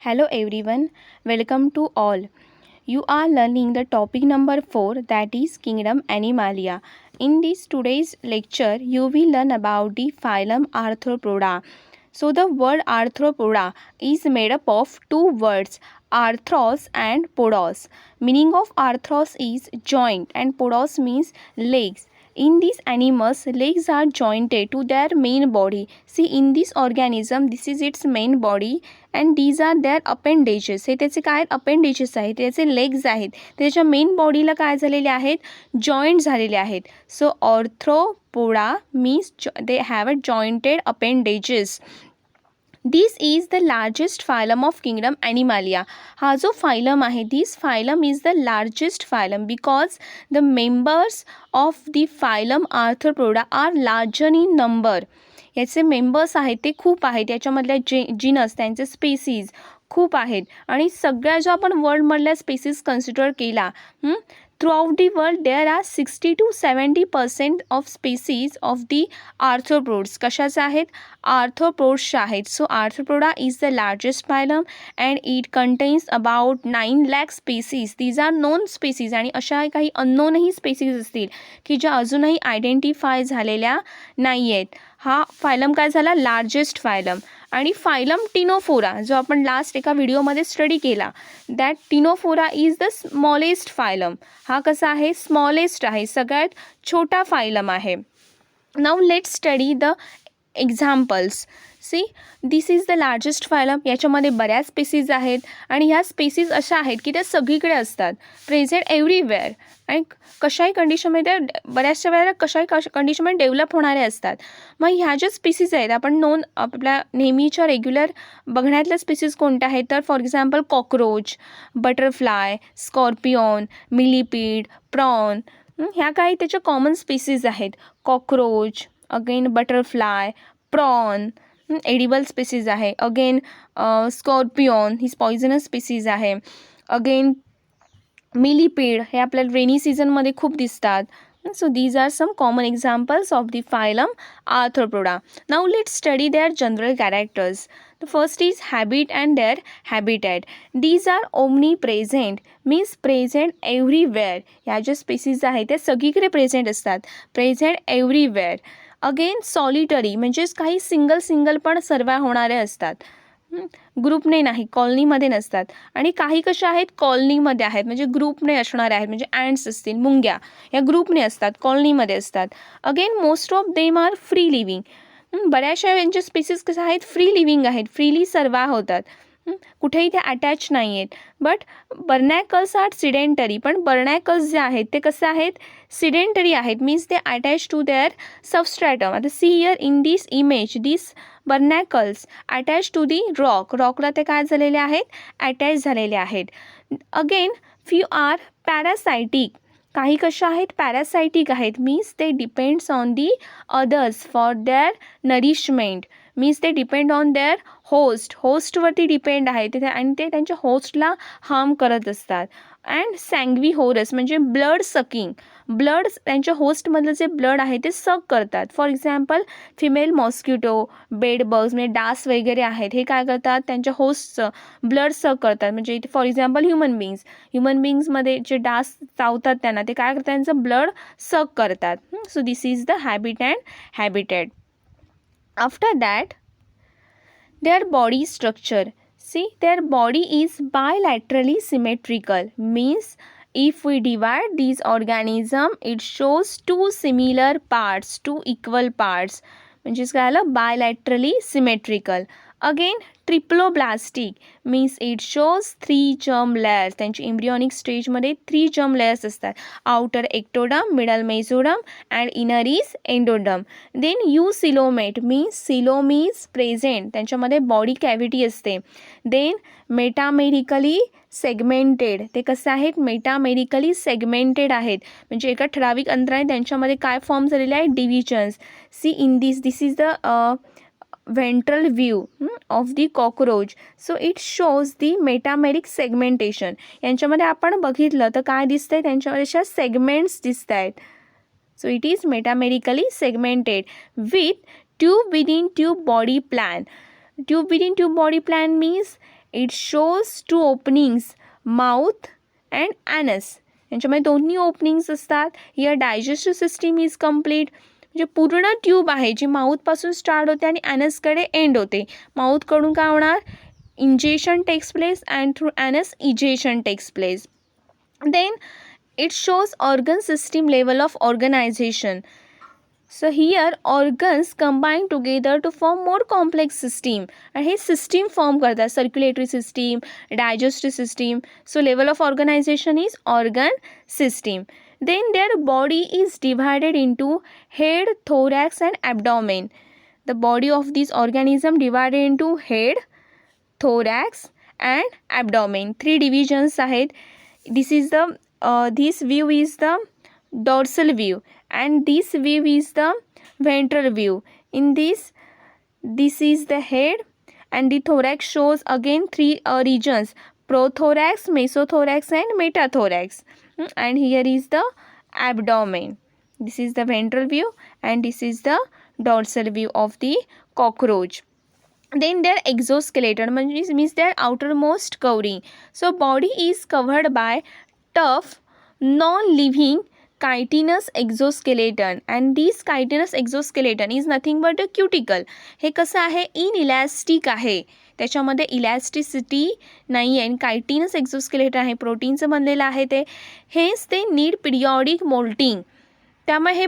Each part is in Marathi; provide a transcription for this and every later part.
Hello everyone, welcome to all. You are learning the topic number 4, that is Kingdom Animalia. In this today's lecture, you will learn about the phylum Arthropoda. So the word Arthropoda is made up of two words, arthros and podos. Meaning of arthros is joint and podos means legs. In these animals, legs are jointed to their main body. See, in this organism, this is its main body and these are their appendages. हे त्याचे काय appendages आहेत, त्याचे legs आहेत. त्याच्या मेन बॉडीला काय झालेले आहेत, जॉईंट झालेले आहेत. So Arthropoda means they have a jointed appendages. This is the largest phylum of kingdom Animalia. हा जो phylum आहे, this phylum is the largest phylum because the members of the phylum Arthropoda are larger in number. याचे मेंबर्स आहेत ते खूप आहेत, याच्यामधल्या जिनस त्यांचे स्पेसीज खूप आहेत आणि सगळ्या जो आपण वर्ल्डमधल्या स्पेसीज कन्सिडर केला throughout the world there are 60 to 70% of species of the arthropods. कशाचे आहेत, arthropods आहेत. So Arthropoda is the largest phylum and it contains about 9 lakh species. These are known species आणि अशा काही अननोनही स्पेसीज असतील की ज्या अजूनही आयडेंटिफाय झालेल्या नाही आहेत. हा फायलम काय झाला, लार्जेस्ट फायलम. आणि फायलम टिनोफोरा जो आपण लास्ट एका व्हिडिओमध्ये स्टडी केला, that ctenophora is the smallest phylum. हा कसा आहे, स्मॉलेस्ट आहे, सगळ्यात छोटा फायलम आहे. Now let's study the examples. See, this is the largest phylum. याच्यामध्ये बऱ्याच स्पेसीज आहेत आणि ह्या स्पेसीज अशा आहेत की त्या सगळीकडे असतात, प्रेझेंट एव्हरीवेअर आणि कशाही कंडिशनमध्ये बऱ्याचशा वेळेला कशाही कंडिशनमध्ये डेव्हलप होणारे असतात. मग ह्या ज्या स्पेसीज आहेत, आपण नोन आपल्या नेहमीच्या रेग्युलर बघण्यातल्या स्पेसीज कोणत्या आहेत, तर for example cockroach, butterfly, scorpion, millipede, prawn, ह्या काही त्याच्या कॉमन स्पेसीज आहेत. Cockroach, again butterfly, prawn, edible species आहे. अगेन स्कॉर्पिओन ही पॉयझनस स्पेसीज आहे. अगेन मिलीपीड हे आपल्याला रेनी सीझनमध्ये खूप दिसतात. So these are some common examples of the phylum Arthropoda. Now let's study their general characters. The first is habit and their habitat. These are omnipresent, means present everywhere. ह्या ज्या स्पेसीज आहेत त्या सगळीकडे प्रेझेंट असतात, प्रेझेंट एव्हरीवेअर. अगेन सॉलिटरी म्हणजेच काही सिंगल पण सर्वाय होणारे असतात, ग्रुपने नाही, कॉलनीमध्ये नसतात. आणि काही कशा आहेत, कॉलनीमध्ये आहेत म्हणजे ग्रुपने असणारे आहेत, म्हणजे अँट्स असतील, मुंग्या, या ग्रुपने असतात, कॉलनीमध्ये असतात. Again most of them are free living. बऱ्याचशा यांच्या स्पेसीज कशा आहेत, फ्री लिव्हिंग आहेत, फ्रीली सर्वाय होतात, कुठेही ते अटॅच नाही आहेत. But barnacles are sedentary. पण बर्नॅकल्स जे आहेत ते कसे आहेत, सिडेंटरी आहेत, मीन्स ते अटॅच टू देअर सबस्ट्रॅटम. आता see here in this image, this barnacles attach to the रॉकला ते काय झालेले आहेत, अटॅच झालेले आहेत. Again few are parasitic. काही कशा आहेत, पॅरासायटिक आहेत, मीन्स ते depends on the others for their nourishment. Means ते डिपेंड ऑन देअर होस्टवरती डिपेंड आहे ते आणि ते त्यांच्या होस्टला हार्म करत असतात. अँड सँग्विहोरस म्हणजे ब्लड सकिंग. ब्लड त्यांच्या होस्टमधलं जे ब्लड आहे ते सक करतात. For example female mosquito, bedbugs म्हणजे डास वगैरे आहेत, हे काय करतात, त्यांच्या होस्टचं ब्लड सक करतात. म्हणजे इथे फॉर एक्झाम्पल ह्युमन बिंग्समध्ये जे डास चावतात त्यांना ते काय करतात, त्यांचं ब्लड सक करतात. So this is the habit and habitat. After that, their body structure. See, their body is bilaterally symmetrical, means if we divide these organism, it shows two similar parts, two equal parts. म्हणजेच काय आलं, bilaterally symmetrical. Again, triploblastic means it shows 3 germ layers. त्यांची एम्ब्रियॉनिक स्टेजमध्ये 3 जर्म लेयर्स असतात. Outer ectoderm, middle mesoderm and inner is endoderm. Then eucoelomate means coelom is present, त्यांच्यामध्ये बॉडी कॅव्हिटी असते. देन मेटामेरिकली सेगमेंटेड, ते कसे आहेत, मेटामेरिकली सेगमेंटेड आहेत, म्हणजे एका ठराविक अंतराने त्यांच्यामध्ये काय फॉर्म झालेले आहेत, divisions. See in this is the ventral view of the cockroach. So it shows the metameric segmentation. यांच्यामध्ये आपण बघितलं तर काय दिसतंय, त्यांच्यामध्ये अशा सेगमेंट्स दिसत आहेत. So it is metamerically segmented with tube within tube body plan. Tube within tube body plan means it shows two openings, mouth and anus. यांच्यामध्ये दोन्ही ओपनिंग्स असतात. Here digestive system is complete. म्हणजे पूर्ण ट्यूब आहे जी माउथपासून स्टार्ट होते आणि ॲनसकडे एंड होते. माउथकडून काय होणार, ingestion takes place and through anus egestion takes place. Then it shows organ system level of organization. So here organs combine together to form more complex system, and हे system form करतात, circulatory system, digestive system. So level of organization is organ system. Then their body is divided into head, thorax and abdomen. The body of this organism divided into head, thorax and abdomen. 3 divisions आहेत. This is the this view is the dorsal view and this view is the ventral view. In this is the head and the thorax shows again 3 regions: prothorax, mesothorax and metathorax. And here is the abdomen. This is the ventral view and this is the dorsal view of the cockroach. Then their exoskeleton means their outermost covering. So body is covered by tough non-living chitinous exoskeleton and this chitinous exoskeleton is nothing but a cuticle. हे कसं आहे, इनइलॅस्टिक आहे, त्याच्यामध्ये इलॅस्टिसिटी नाही आहे आणि कायटिनस एक्झोस्केलेटन आहे, प्रोटीनचं बनलेलं आहे ते. हेच ते नीड पिरियॉडिक मोल्टिंग. त्यामुळे हे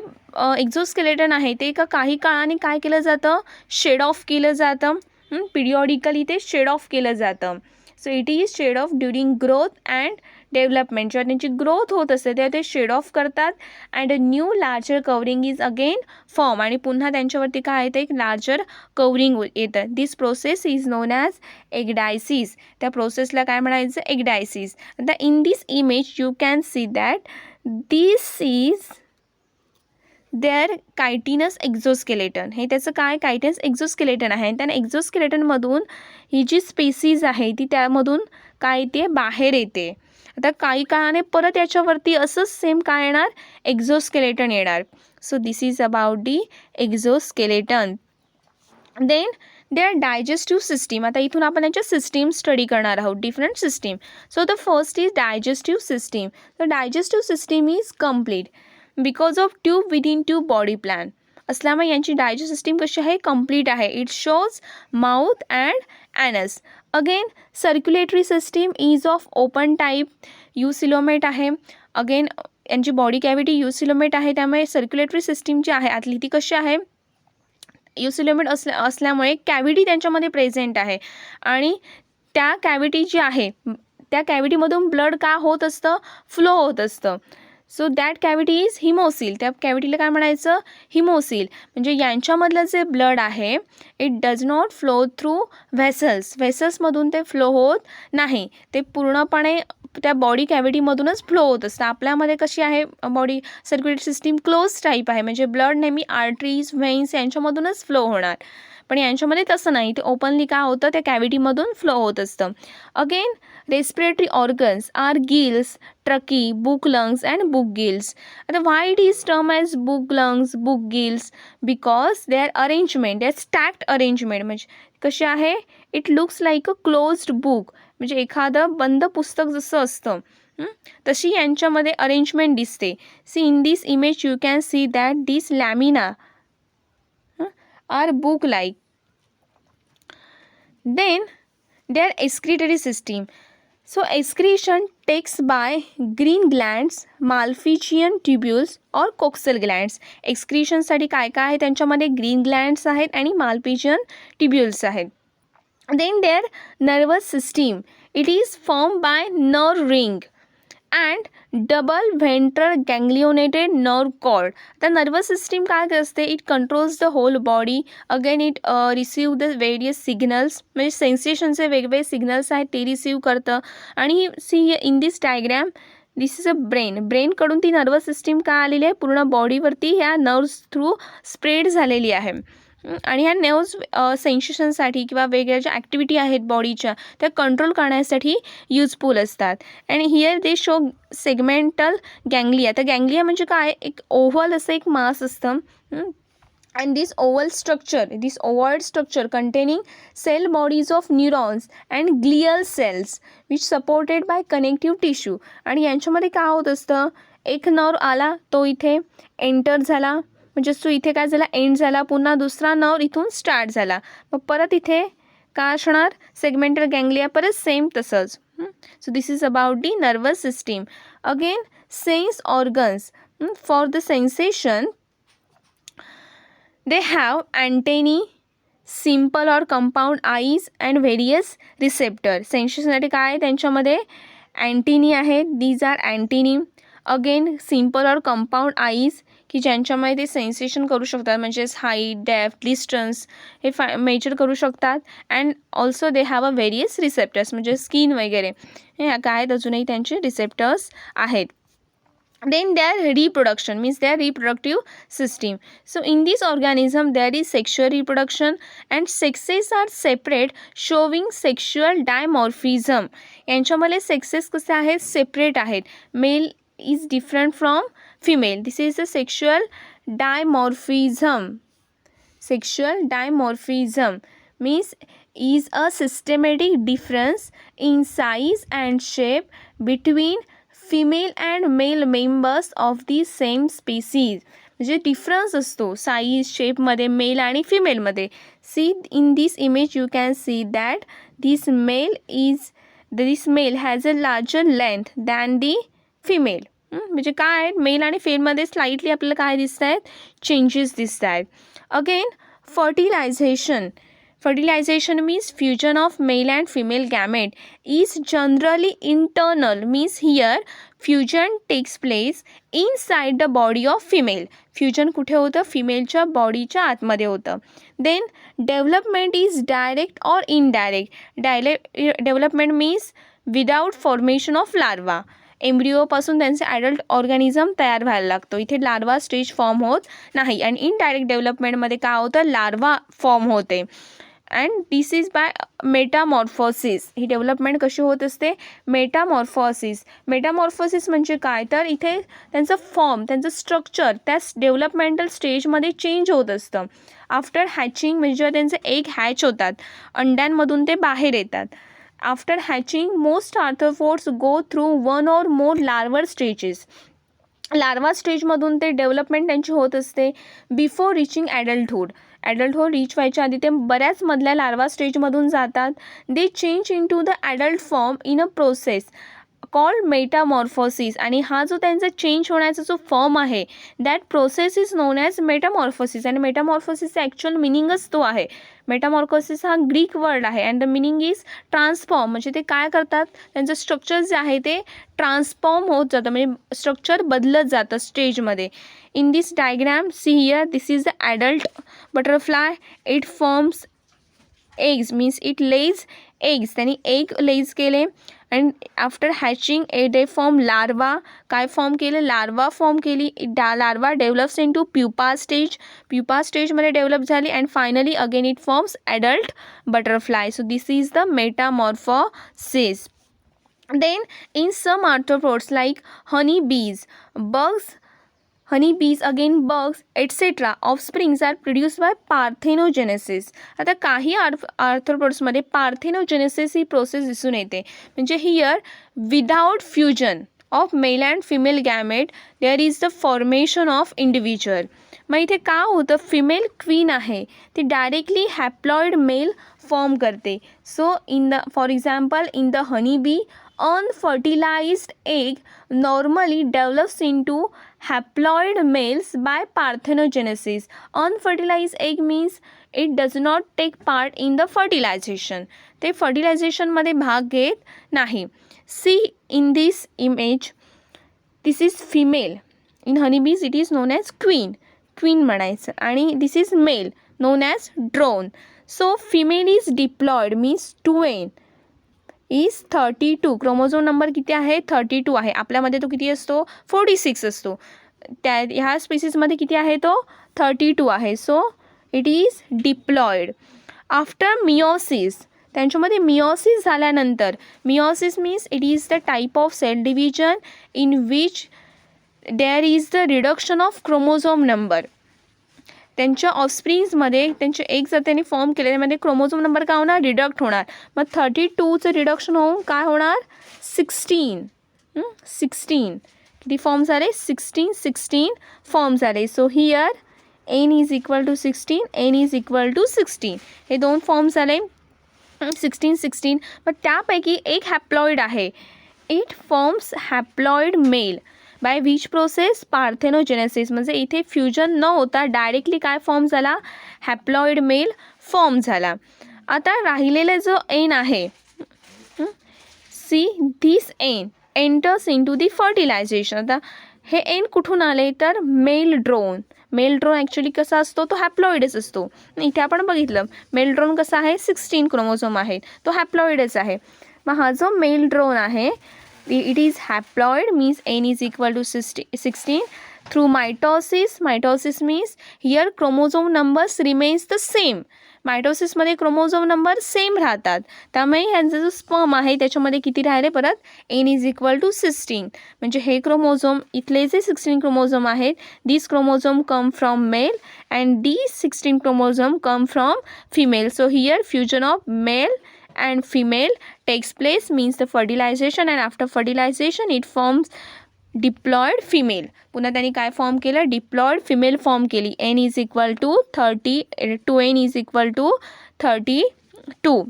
एक्झोस्केलेटन आहे ते काही काळाने काय केलं जातं, शेड ऑफ केलं जातं. पिरियॉडिकली ते शेड ऑफ केलं जातं. So it is shed off during growth and development. जेव्हा त्यांची ग्रोथ होत असते तेव्हा ते शेड ऑफ करतात and a new larger covering is again form. आणि पुन्हा त्यांच्यावरती काय येतं, एक लार्जर कवरिंग येतं. This process is known as ecdysis. त्या प्रोसेसला काय म्हणायचं, एक्डायसिस. आता in this image you can see that this is their chitinous exoskeleton. हे त्याचं काय, कायटिनस एक्झोस्केलेटन आहे. आणि त्या एक्झोस्केलेटनमधून ही जी स्पेसीज आहे ती त्यामधून काय येते, बाहेर येते. आता काही काळाने परत याच्यावरती असंच सेम काय येणार, एक्झोस्केलेटन येणार. So this is about the exoskeleton. Then their digestive system. आता इथून आपण यांच्या सिस्टीम स्टडी करणार आहोत, different system. So the first is digestive system. The digestive system is complete because of tube within tube body plan असल्यामुळे यांची डायजेस्ट सिस्टीम कशी आहे, कम्प्लीट आहे. It shows mouth and anus. Again circulatory system is of open type, eucoelomate आहे. अगेन यांची बॉडी कॅव्हिटी युसिलोमेट आहे, त्यामुळे सर्क्युलेटरी सिस्टीम जी आहे आतली ती कशी आहे, युसिलोमेट असल्यामुळे कॅव्हिटी त्यांच्यामध्ये प्रेझेंट आहे. आणि त्या कॅव्हिटी जी आहे त्या कॅव्हिटीमधून ब्लड का होत असतं, फ्लो होत असतं. So that cavity is haemocoel. त्या कॅव्हिटीला काय म्हणायचं, हिमोसिल. म्हणजे यांच्यामधलं जे ब्लड आहे it does not flow through vessels. व्हेसल्समधून ते फ्लो होत नाही, ते पूर्णपणे त्या बॉडी कॅव्हिटीमधूनच फ्लो होत असतं. आपल्यामध्ये कशी आहे body circulatory system, close type आहे, म्हणजे ब्लड नेहमी आर्टरीज, व्हेन्स यांच्यामधूनच फ्लो होणार. पण यांच्यामध्ये तसं नाही, ते ओपनली काय होतं, त्या कॅव्हिटीमधून फ्लो होत असतं. Again respiratory organs are gills, trachea, book lungs and book gills. आता why it is term as book lungs, book gills, because they are arrangement, they are stacked arrangement. म्हणजे कशी आहे, it looks like a closed book, म्हणजे एखादं बंद पुस्तक जसं असतं तशी यांच्यामध्ये अरेंजमेंट दिसते. See in this image you can see that this lamina are book like. Then their excretory system. So excretion takes by green glands, Malpighian tubules or coxal glands. Excretion साठी काय काय आहे त्यांच्यामध्ये, ग्रीन ग्लँड्स आहेत आणि Malpighian tubules आहेत. Then their nervous system. It is formed by nerve ring and double ventral ganglionated nerve cord. The nervous system काय असते, it controls the whole body. Again it receive the various signals, म्हणजे सेन्सेशनचे वेगवेगळे सिग्नल्स आहेत ते रिसीव करतं. आणि see in this diagram this is a brain. ब्रेनकडून ती नर्वस सिस्टीम काय आलेली आहे, पूर्ण बॉडीवरती ह्या नर्व्स थ्रू स्प्रेड झालेली आहे. आणि ह्या नर्व्स सेन्सेशनसाठी किंवा वेगळ्या ज्या ॲक्टिव्हिटी आहेत बॉडीच्या त्या कंट्रोल करण्यासाठी युजफुल असतात. आणि here they show segmental ganglia. तर गँग्लिया म्हणजे काय, एक ओव्हल असं एक मास असतं and this ovoid structure containing cell bodies of neurons and glial cells which supported by connective tissue. आणि यांच्यामध्ये काय होत असतं, एक नर्व आला तो इथे एंटर झाला, म्हणजे तो इथे काय झाला एंड झाला, पुन्हा दुसरा नर्व इथून स्टार्ट झाला, मग परत इथे काय असणार सेगमेंटल गँग्लिया, परत सेम तसंच. So this is about the nervous system. Again sense organs for the sensation they have antennae, simple or compound eyes and various receptor. सेन्सेशनसाठी काय आहे त्यांच्यामध्ये अँटेनी आहेत, दीज आर अँटेनी. अगेन सिम्पल और कंपाऊंड आईज की ज्यांच्यामध्ये ते सेन्सेशन करू शकतात, म्हणजेच हाईट, डेप्थ, डिस्टन्स हे मेजर करू शकतात. And also they have a various receptors, म्हणजे स्किन वगैरे हे काय आहेत, अजूनही त्यांचे रिसेप्टर्स आहेत. Then their reproduction means their reproductive system. So in this organism there is sexual reproduction and sexes are separate showing sexual dimorphism. यांच्यामध्ये sexes कसे आहेत, separate आहेत. Male is different from female. This is a sexual dimorphism. Sexual dimorphism means is a systematic difference in size and shape between female and male members of the same species. म्हणजे डिफरन्स असतो साईज शेपमध्ये मेल आणि फिमेलमध्ये. See in this image you can see that this male has a larger length than the female. म्हणजे काय आहेत, मेल आणि फिमेलमध्ये स्लाइटली आपल्याला काय दिसत आहेत, चेंजेस दिसत आहेत. Again fertilization means fusion of male and female gamete is generally internal, means here fusion takes place inside the body of female. Fusion कुठे होतं, फिमेलच्या बॉडीच्या आतमध्ये होतं. देन डेव्हलपमेंट इज डायरेक्ट और indirect. Development means without formation of larva. एम्ब्रिओपासून त्यांचे ॲडल्ट ऑर्गॅनिझम तयार व्हायला लागतो, इथे लार्वा स्टेज फॉर्म होत नाही. आणि इनडायरेक्ट डेव्हलपमेंटमध्ये काय होतं, लार्वा फॉर्म होते. And this is by Metamorphosis. He development कशी होत असते, मेटामॉर्फोसिस. मेटामॉर्फोसिस म्हणजे काय, तर इथे त्यांचं फॉर्म, त्यांचं स्ट्रक्चर त्या डेव्हलपमेंटल स्टेजमध्ये चेंज होत असतं. आफ्टर हॅचिंग म्हणजे जेव्हा त्यांचे एग हॅच होतात, अंड्यांमधून ते बाहेर येतात. After hatching most arthropods go through one और मोर लार्वर स्टेजेस. लार्वा स्टेजमधून ते डेव्हलपमेंट त्यांची होत असते before reaching adulthood. Adulthood reach व्हायच्या आधी ते बऱ्याच मधल्या लार्वा स्टेजमधून जातात. They change in to the adult form in a process called metamorphosis. आणि हा जो त्यांचा चेंज होण्याचा जो फॉर्म आहे, that process is known as metamorphosis. आणि मेटामॉर्फोसिसचा ॲक्च्युअल मिनिंगच तो आहे. मेटामॉर्फोसिस हा ग्रीक वर्ड आहे and the meaning is transform. म्हणजे ते काय करतात, त्यांचं स्ट्रक्चर जे आहे ते ट्रान्सफॉर्म होत जातं, म्हणजे स्ट्रक्चर बदलत जातं स्टेजमध्ये. In this diagram see here, this is the adult butterfly. It forms eggs, means it lays eggs. त्यांनी एग लेज केले. And after hatching they form larva. काय फॉर्म केलं, लार्वा फॉर्म केली. Larva develops in to pupa stage. Pupa स्टेजमध्ये डेव्हलप झाली. And finally again it forms adult butterfly. So this is the metamorphosis. Then in some arthropods like honeybees, again bugs, etc. offsprings are produced by parthenogenesis. आता काही आर्थ्रोपोड्समध्ये पार्थेनोजेनेसिस ही प्रोसेस दिसून येते. म्हणजे here without fusion of male and female gamete there is the formation of individual. मग इथे काय होतं, फिमेल क्वीन आहे ती डायरेक्टली हॅप्लॉइड मेल फॉर्म करते. So for example in the honey bee unfertilized egg normally develops into haploid males by parthenogenesis. Unfertilized egg means it does not take part in the fertilization. ते fertilizationमध्ये भाग घेत नाही. See in this image, this is female. In honeybees it is known as queen म्हणायचं. आणि this is male known as drone. So female is diploid means twin is 32. Chromosome number किती आहे, 32 आहे. आपल्यामध्ये तो किती असतो, 46 असतो. ह्या स्पीसीजमध्ये किती आहे तो, 32 आहे. So it is diploid. After meiosis, त्यांच्यामध्ये मिओसिस झाल्यानंतर, meiosis means it is the type of cell division in which there is the reduction of chromosome number. त्यांच्या ऑफस्प्रिंग्समध्ये त्यांचे एग जर त्यांनी फॉर्म केले त्यामध्ये क्रोमोझोम नंबर काय होणार, रिडक्ट होणार. मग 32चं रिडक्शन होऊन काय होणार, 16. 16 किती फॉर्म झाले, 16 फॉर्म झाले. So here n is equal to 16, n is equal to 16, हे 2 फॉर्म झाले. 16. पण त्यापैकी एक हॅप्लॉइड आहे. It forms haploid male by which process, parthenogenesis. म्हणजे इथे फ्युजन न होता डायरेक्टली काय फॉर्म झाला, हॅप्लॉइड मेल फॉर्म झाला. आता राहिलेला जो एन आहे, see this n enters in to the fertilisation. आता हे एन कुठून आले, तर male drone. Male drone actually कसा असतो, तो हॅप्लॉइडच असतो. इथे आपण बघितलं मेल ड्रोन कसा आहे, 16 क्रोमोझोम आहे, तो हॅप्लॉइडच आहे. मग हा जो मेल ड्रोन आहे, it is haploid, means n is equal to 16. Through mitosis, mitosis means here chromosome numbers remains the same. मायटोसिसमध्ये क्रोमोझोम नंबर सेम राहतात. त्यामुळे ह्यांचा जो स्पर्म आहे त्याच्यामध्ये किती राहिले परत, n इज इक्वल टू 16. म्हणजे हे क्रोमोझोम, इथले जे 16 क्रोमोझोम आहेत, this chromosome come from male and these 16 chromosome come from female. So here fusion of male and female takes place, means the fertilization, and after fertilization it forms diploid female. पुन्हा त्यांनी काय फॉर्म केलं, डिप्लॉइड फिमेल फॉर्म केली. n is equal to 30, 2n is equal to 32.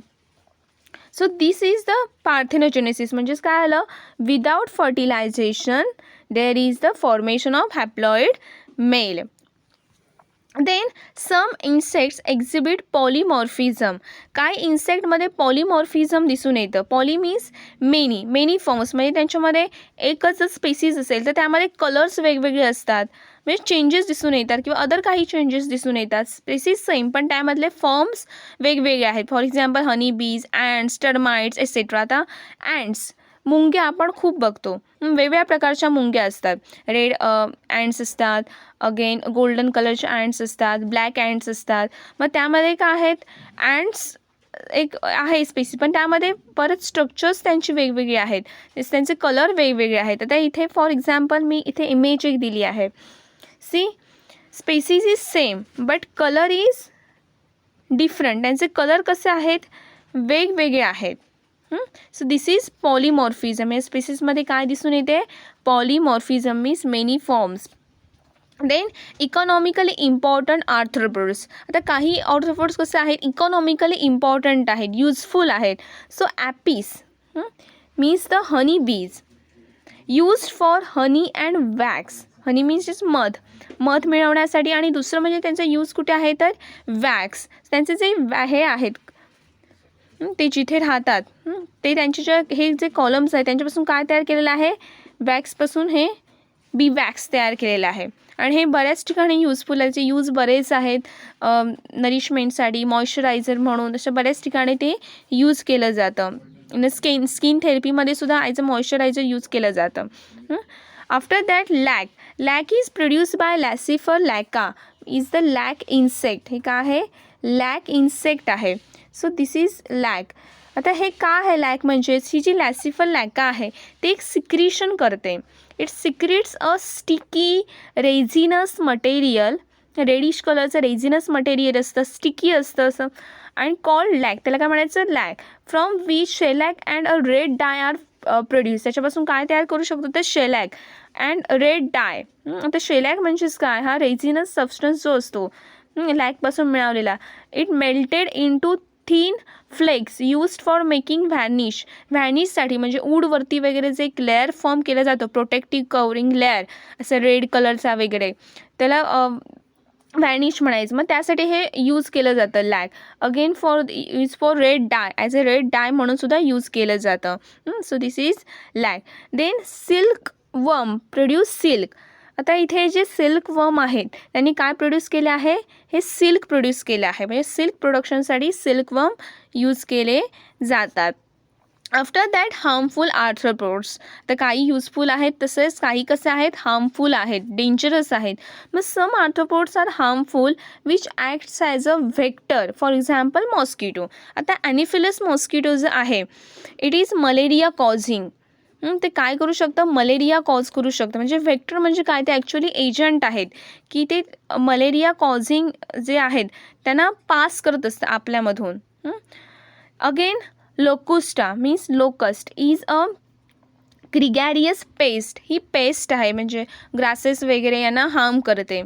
So this is the parthenogenesis. म्हणजेच काय आलं, without fertilisation there is the formation of haploid male. Then some insects exhibit polymorphism. काय इन्सेक्टमध्ये पॉलिमॉर्फिझम दिसून येतं. Poly means many forms. म्हणजे त्यांच्यामध्ये एकच स्पेसीज असेल तर त्यामध्ये कलर्स वेगवेगळे असतात, म्हणजे चेंजेस दिसून येतात किंवा अदर काही चेंजेस दिसून येतात. स्पेसीज सेम पण त्यामधले फॉर्म्स वेगवेगळे आहेत. फॉर एक्झाम्पल हनी बीज, अँड्स, टर्माइट्स एसेट्रा. आता अँड्स, मुंग्या आपण खूप बघतो, वेगवेगळ्या प्रकारच्या मुंग्या असतात. रेड अँड्स असतात, अगेन गोल्डन कलरचे अँड्स असतात, ब्लॅक अँड्स असतात. मग त्यामध्ये काय आहेत, अँड्स एक आहे स्पेसिस, पण त्यामध्ये परत स्ट्रक्चर्स त्यांची वेगवेगळी आहेत, त्यांचे कलर वेगवेगळे आहेत. आता इथे फॉर एक्झाम्पल मी इथे इमेज एक दिली आहे. See, species is same but colour is different. त्यांचे कलर कसे आहेत, वेगवेगळे आहेत. So this is polymorphism. या स्पेसिसमध्ये काय दिसून येते, polymorphism means many forms. Then economically important arthropods. आता काही आर्थ्रोपोड्स कसे आहेत, इकॉनॉमिकली इम्पॉर्टंट आहेत, युजफुल आहेत. So apis means the honey bees, used for honey and wax. Honey means is मध मिळवण्यासाठी, आणि दुसरं म्हणजे त्यांचा यूज कुठे आहे, तर वॅक्स. त्यांचे जे हे आहेत ते जिथे राहतात ते त्यांचे हे जे कॉलम्स आहेत त्यांच्यापासून काय तयार केलेलं आहे, वॅक्सपासून हे बी वॅक्स तयार केलेलं आहे. आणि हे बऱ्याच ठिकाणी युजफुल आहे, जे यूज बरेच आहेत, नरिशमेंटसाठी, मॉइश्चरायझर म्हणून, अशा बऱ्याच ठिकाणी ते यूज केलं जातं. स्किन थेरपीमध्ये सुद्धा ॲज अ मॉइश्चरायझर यूज केलं जातं. After that lac is produce by Laccifer lacca is the lac insect. हे काय आहे, लॅक इन्सेक्ट आहे. So this is lac. आता हे का आहे लॅक, म्हणजे ही जी लॅसिफर लॅका आहे ते एक सिक्रीशन करते. It secretes a sticky resinous material, reddish कलरचं रेझिनस मटेरियल असतं, स्टिकी असतं असं, आणि कॉल्ड लॅक. त्याला काय म्हणायचं, lac. From which shellac and a red dye are produce. त्याच्यापासून काय तयार करू शकतो, तर शेलॅक अँड रेड डाय. आता शेलॅक म्हणजेच काय, हा रेझिनस सबस्टन्स जो असतो लॅकपासून मिळवलेला. It melted into thin flakes used for making व्हॅनिशसाठी, म्हणजे वूडवरती वगैरे जे एक लेअर फॉर्म केलं जातं, प्रोटेक्टिव्ह कवरिंग लेअर असं रेड कलरचा वगैरे, त्याला व्हॅनिश म्हणायचं. मग त्यासाठी हे यूज केलं जातं lac. Again for red dye, as a red dye म्हणून सुद्धा यूज केलं जातं. So this is lac. Then silkworm produce silk. आता इथे जे सिल्क वर्म आहेत त्यांनी काय प्रोड्यूस केले आहे, हे सिल्क प्रोड्यूस केलं आहे. म्हणजे सिल्क प्रोडक्शनसाठी सिल्क वर्म यूज केले जातात. After that harmful arthropods. तर काही युजफुल आहेत, तसेच काही कसे आहेत, हार्मफुल आहेत, डेंजरस आहेत. मग some arthropods are harmful which acts as a vector. For example mosquito. आता ॲनिफिलस मॉस्किटो जो आहे, इट इज मलेरिया कॉझिंग. ते काय करू शकतं, मलेरिया कॉज करू शकतं. म्हणजे व्हेक्टर म्हणजे काय, ते ॲक्च्युली एजंट आहेत की ते मलेरिया कॉझिंग जे आहेत त्यांना पास करत असतं आपल्यामधून. Again locusta means locust is a gregarious pest. ही पेस्ट आहे म्हणजे ग्रासेस वगैरे यांना हार्म करते.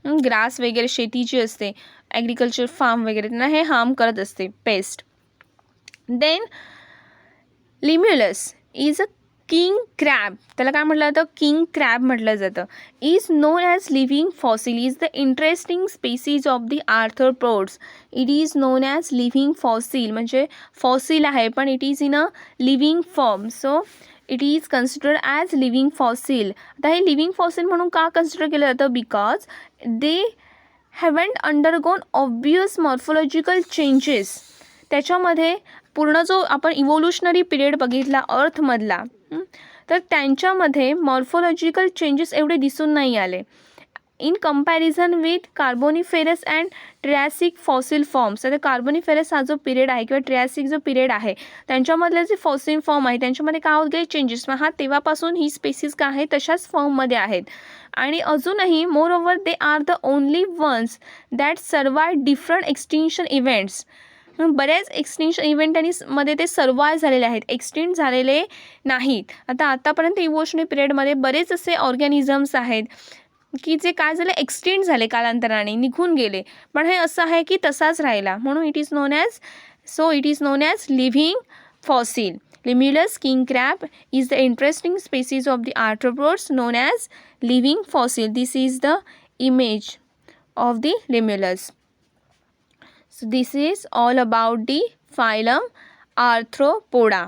ग्रास वगैरे शेती जी असते, ॲग्रिकल्चर फार्म वगैरे त्यांना हे हार्म करत असते pest. Then limulus is a king crab. त्याला काय म्हटलं जातं, किंग क्रॅब म्हटलं जातं. Is known as living fossil. Is the interesting species of the arthropods. It is known as living fossil म्हणजे फॉसिल आहे पण it is in a living form. So it is considered as living fossil. आता हे लिव्हिंग फॉसिल म्हणून का कन्सिडर केलं जातं, because they haven't undergone obvious morphological changes. त्याच्यामध्ये पूर्ण जो आपण इव्होल्युशनरी पिरियड बघितला अर्थमधला, तर त्यांच्यामध्ये मॉर्फोलॉजिकल चेंजेस एवढे दिसून नाही आले in comparison with Carboniferous and Triassic fossil forms. आता कार्बोनिफेरस हा जो पिरियड आहे किंवा ट्रियासिक जो पिरियड आहे त्यांच्यामधले जे फॉसिल फॉर्म आहे त्यांच्यामध्ये काय होत गेले चेंजेस. हा तेव्हापासून ही स्पेसिस काय आहे तशाच फॉर्ममध्ये आहेत. आणि अजूनही moreover they are the only ones that survive different extinction events. बऱ्याच एक्सटिंक्शन इव्हेंट आणि मध्ये ते सर्वाइव्ह झालेले आहेत, एक्सटिंक्ट झालेले नाहीत. आतापर्यंत इव्होल्युशनरी पिरियडमध्ये बरेच असे ऑर्गॅनिझम्स आहेत की जे काय झाले, एक्सटिंक्ट झाले, कालांतराने निघून गेले. पण हे असं आहे की तसाच राहिला म्हणून it is known as living fossil. Limulus king crab is the interesting species of the arthropods known as living fossil. This is the image of the limulus. So this is all about the phylum Arthropoda.